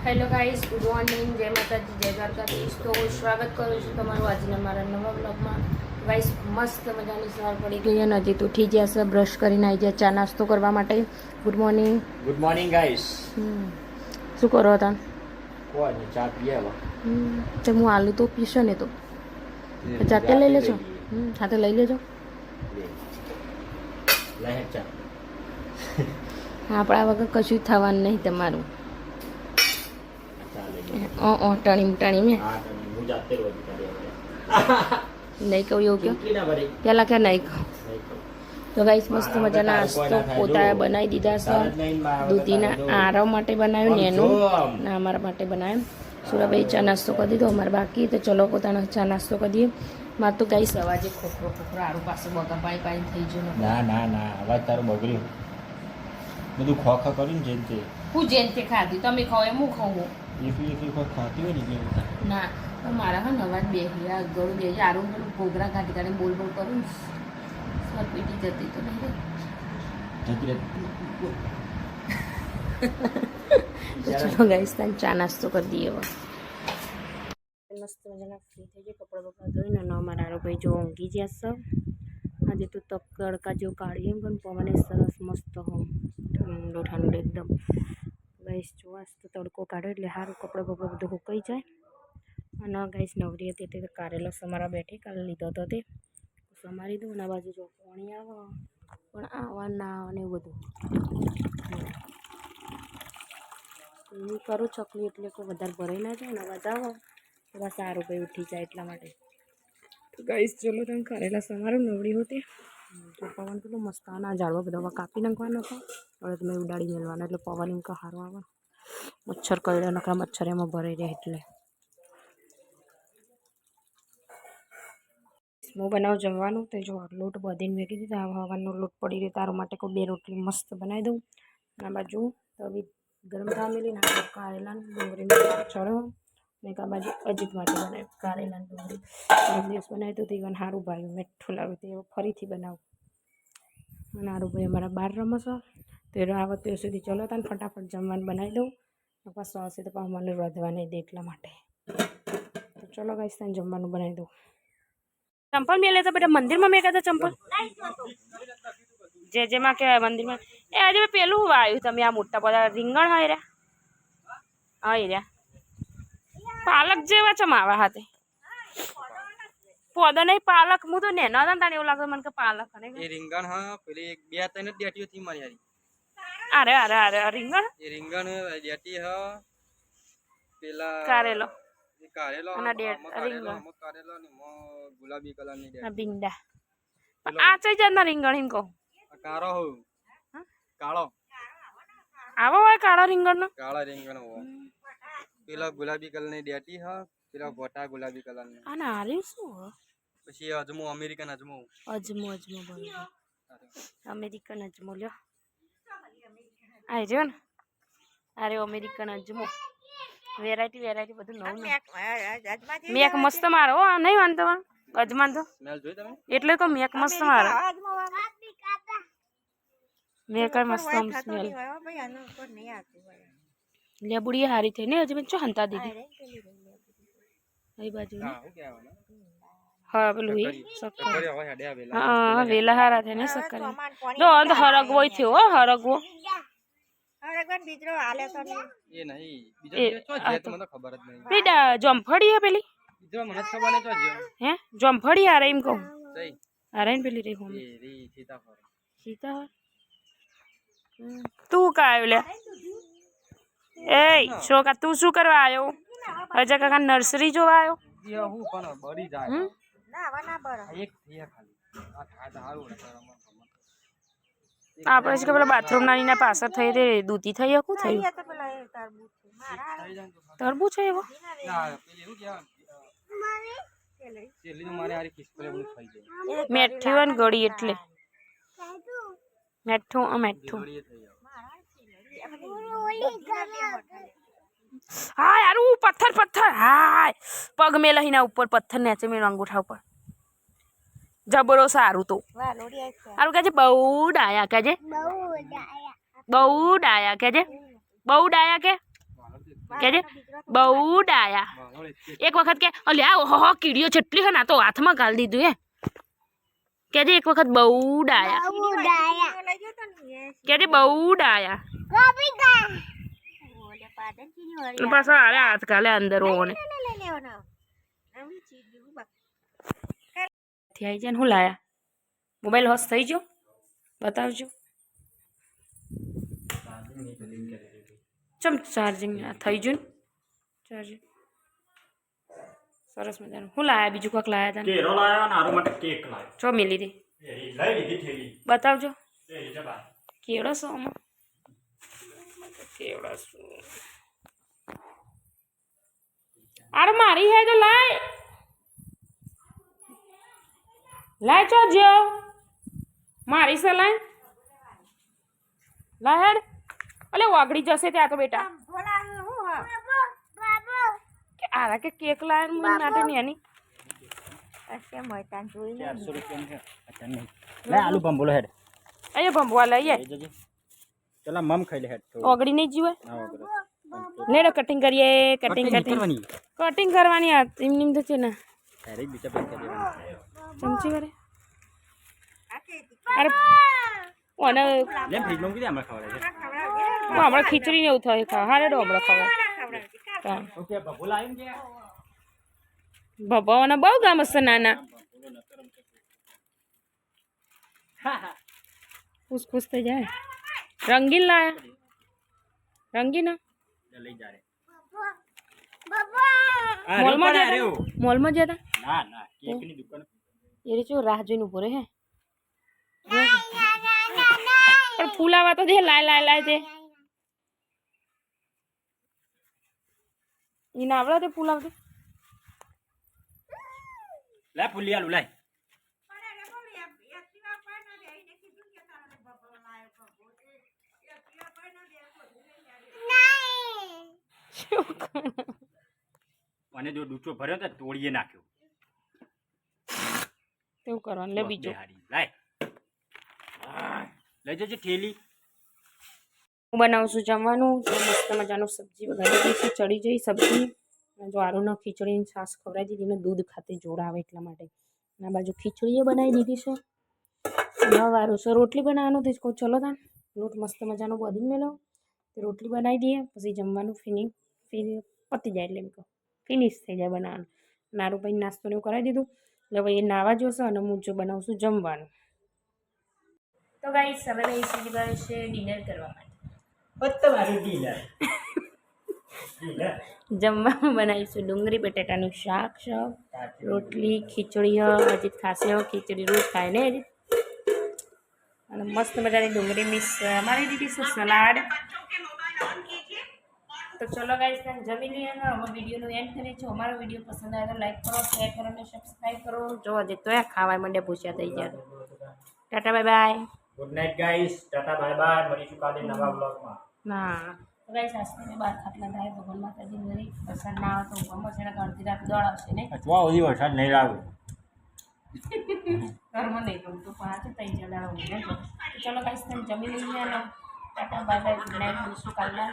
Hello guys, good morning, જય માતાજી, જય દ્વારકાધીશ. તો સ્વાગત કરું છું તમારું આજના મારા નવા બ્લોગમાં. ગાઈસ, મસ્ત મજાની સવાર પડી ગઈ અને હજી તો ઉઠી ગયા છે, બ્રશ કરીને આવી ગયા ચા નાસ્તો કરવા માટે. Good morning. Good morning guys. શું કરો હતા? કોઈ નહીં, ચા પીએ હવે. તો હું આલુ તો પીશો ને તો ચાટે લઈ લેજો. સાથે લઈ લેજો. ચા આપણા વગર કશું થવાનું નહીં તમારું. ટણી મેં નહીં કહું એવું કહો પેલા ક્યાં નહીં કહું. તો ગાઈસ, મસ્ત મજાના નાસ્તો પોતા બનાવી દીધા છે. દૂધીના આરવ માટે બનાવ્યું ને એનું ના અમારા માટે બનાવ્યું. સુરાભાઈ ચા નાસ્તો કરી દીધો, અમારે બાકી. તો ચલો પોતાનો ચા નાસ્તો કરી દઈએ. મારે તો ગાઈસ અવાજે ખોખરો આરું પાસે બગા પાઈ થઈ ગયું. ના અવાજ તારો બગડ્યો. બધું ખોખા કર્યું ને જેમ તે હું જેમ તે ખાધી તમે ખાવ એમ હું ખાઉં. એકલી કોઈ ખાતી હોય ને ના તો મારા હા અવાજ બે ગળું બે આરું પેલું ઘોઘરા કાઢી બોલ કરું પીટી જતી તો નહીં ચલો ગાઈસ, તને ચા નાસ્તો કરી દઈએ. હવે મસ્ત મજાના ફ્રી થઈ જાય, કપડાં બપડા ધોઈને ન મારા આરોભાઈ જો ઊંઘી જશે. આજે તો તડકા જેવું કાઢીએ પણ પવને સરસ મસ્ત હોમ ઠંડો એકદમ. ગાઈસ જોવાસ તો તડકો કાઢો એટલે સારું કપડાં બપડા બધું સુકાઈ જાય. અને ગાઈસ નવરી હતી તે કારેલો સમારા બેઠી કાલે લીધો હતો તે સમારી દઉં. અને બાજુ જો પાણી આવે પણ આવા ના આવે ને એવું બધું એવું કરું ચકલી એટલે કોઈ વધારે ભરાઈ ના જાય ને અવાજ આવે તો બસ સારું ભાઈ ઉઠી જાય એટલા માટે. તો ગાઈસ ચલો તમે કારેલા સમારું નવરી હોતી તો પવન પેલું મસ્ત આના ઝાડવા બધા કાપી નાખવાનો હતો. હવે તમે ઉડાડી મેળવાનો એટલે પવન એમ સારું આવે. મચ્છર કરડ્યા નકરા મચ્છર એમાં ભરાઈ રહે એટલે. હું બનાવું જમવાનું. તો જો લોટ બધીને મેકી દીધા. હવાનો લોટ પડી રહ્યો તારો માટે કોઈ 2 રોટલી મસ્ત બનાવી દઉં. આ બાજુ તો બી ગરમ થવા મેલી ને કારેલાને ડુંગળીને ચડો ને આ બાજુ અજીત માટે બનાવ્યું કારેલાને ડુંગળી. એક દિવસ બનાવ્યું તો ઇવન સારું ભાવ્યું, મીઠું લાવ્યું. તો એવું ફરીથી બનાવું. અને સારું ભાઈ અમારા 12 રમશો તો એ આવે ત્યાં સુધી ચલો તને ફટાફટ જમવાનું બનાવી દઉં. પાછું આવશે તો પાછું મને રોધવા નહીં દે એટલા માટે. તો ચલો ગાઈસ, તને જમવાનું બનાવી દઉં. ચંપલ મેલે તો બેટા મંદિરમાં મેં કહેતા ચંપલ જેમાં કહેવાય મંદિરમાં. એ આજે પેલું આવ્યું તમે આ મોટા બધા રીંગણ હોય રહ્યા રહ્યા પાલક જેવા ચમાવા હાથે પોદો નહીં પાલક. હું તો નેનો હતા ને એવું લાગતું મને કે પાલક એ રીંગણ. હા પેલી 2-3 ડેટીઓ થી મારી હારી. અરે રીંગણ એ રીંગણ ડેટી હ પેલા કારેલો અને રીંગણ ગુલાબી કલર ની ભીંડા. આ ચઈ જાતના રીંગણ એમ કહું. કાળો કાળો આવો હોય કાળા રીંગણ નો. કાળા રીંગણ પેલા ગુલાબી કલર ની ડેટી હ પેલા ગોટા ગુલાબી કલર ની. અને આર્યું શું પછી અજમો અમેરિકન અજમો બરોબર અમેરિકન અજમો લ્યો. આ રહ્યો ને અરે અમેરિકન અજમો વેરાયટી બધું નવું. મેક મસ્ત મારો નહીં વાંધો અજમાન તો એટલે તો મેક મસ્ત મારો મેક મસ્ત સ્મેલ. લેબુડી હારી થઈ ને અજમાન ચો હંતા દીધી બાજુ. હા પેલું હા વેલા હારા થાય ને શક્કર જો હરગવો થયો હરગવો. જમફળી હે પેલી હે જમફળી હારે એમ કહું. હારે ને પેલી રહી સીતા તું કા આવ્યો લે એ છોકરા તું શું કરવા આવ્યો? અજય કાકા નર્સરી જોવા આવ્યો? આપણે છે કે પેલા બાથરૂમ નાની પાછળ થઈ રે દૂધી થઈ શું થયું? તરબૂચ છે એવો મેઠી હોય ને ગળી એટલે મેઠું હા યાર પથ્થર હાય પગ મેલા ના ઉપર પથ્થર નેચે મેં અંગૂઠા ઉપર જબરો સારું. તો સારું કે છે બહુ ડાયા કે છે બહુ ડાયા કે કેજે બહુ ડાયા એક વખત કે અલ્યા ઓહો કીડીઓ જેટલી હે ને તો હાથમાં ગાલ દીધું હે કેજે એક વખત બહુ ડાયા કેજે બહુ ડાયા પાછો અરે હાથ ગાલે અંદર ઓને થઈ જાય ને હું લાયા મોબાઈલ હોશ થઈ ગયો બતાવજો ચમ ચાર્જિંગ થઈ ગયું ને ચાર્જિંગ સરસ મજાનું હું લાયા બીજું કોક લાયા હતા કેરો લાયો ને આરો માટે કેક લાયો ચો મિલી દે લઈ લીધી થેલી બતાવજો એ જબા કેવડો સો આમાં કેવડો સો અરે મારી હે તો લાય લાય ચો જો મારી સે લાય લાય હેડ અલે વાગડી જશે ત્યાં તો બેટા કે આરા કે કેક લાય મને માટે નહીં આની લે આલુ બંબોલો હેડ અહીંયા ભંભવા લઈએ ચલા મમ ખાઈ લે હેડ ઓગળી નહીં જીવે લેડો કટિંગ કરીએ કટિંગ કટિંગ કરવાની આ એમ તો છે ને અરે બીજા બંધ કરી દેવાનું ચમચી કરે અરે ઓને લે ફ્રીજ માં મૂકી દે હમણાં ખવડાવે છે હમણાં ખીચડી ને એવું થાય ખા હારે ડો હમણાં ખવાય ઓકે બબોલા આવીને કે ભભાઓને બહુ ગામ હશે નાના ખુશ ખુશ થઈ જાય રંગીન લાયા રંગીન લઈ જા રે મોલમાં જતા ના ના કેક ની દુકાન એ રીતે રાહ જોઈને ઉભો રહે હે પણ ફૂલાવા તો દે લાય તે એને આવડે તે ફૂલાવતે લે ફૂલી આલુ લાય અને જો ડૂચો ભર્યો તો તોડીએ નાખ્યો તેવું કરવાનું લે બીજું લાય લઈ જજે ઠેલી હું બનાવું છું જમવાનું મસ્ત મજાનું સબ્જી વગાડી દઈશું ચડી જઈ સબ્જી જો આરુનો ખીચડીની છાશ ખવડાવી દીધી ને દૂધ ખાતે જોર આવે એટલા માટે અને આ બાજુ ખીચડીએ બનાવી દીધી છે હવે વારું છે રોટલી બનાવવાનું તો કહું ચલો તાન લોટ મસ્ત મજાનો બાંધીને મેલો તે રોટલી બનાવી દઈએ પછી જમવાનું પતી જાય એટલે એમ કહું ફિનિશ થઈ જાય બનાવવાનું નારું ભાઈ નાસ્તો ને એવું કરાવી દીધું એટલે હવે એ નાવા જોશે અને હું જો બનાવશું જમવાનું તો ગાઈસ હવે મેં ઈસી ગયો છે ડિનર કરવા માટે જમવામાં બનાવીશું ડુંગળી બટાટાનું શાક છે રોટલી ખીચડી હજી ખાશે ખીચડી રોજ ખાય ને હજી અને મસ્ત મજાની ડુંગળી મિક્સ અમારી દીધી છે સલાડ તો ચલો ગાઈસ જમી લઈએ ને હવે વિડીયોનું એન્ડ કરીએ છીએ અમારો વિડીયો પસંદ આવે તો લાઈક કરો શેર કરો અને સબસ્ક્રાઈબ કરો જો હજી તો ખાવા માંડે પૂછ્યા થઈ જાય Tata bye bye good night guys Tata bye bye મળીશું કાલે નવા બ્લોગમાં ના તો ગાઈસ આજથી બાર ખાટલા થાય ભગવાન માતાજી મરી વરસાદ ના આવે તો ઉભા છે ને અડધી રાત દોડ આવશે ને અથવા ઓછી વરસાદ નહીં આવે ઘરમાં નહીં ગમતું પણ આજે તઈ જણા ઊંઘે તો ચલો ગાઈસ તમે જમી લઈએ Tata bye bye good night મળીશું કાલના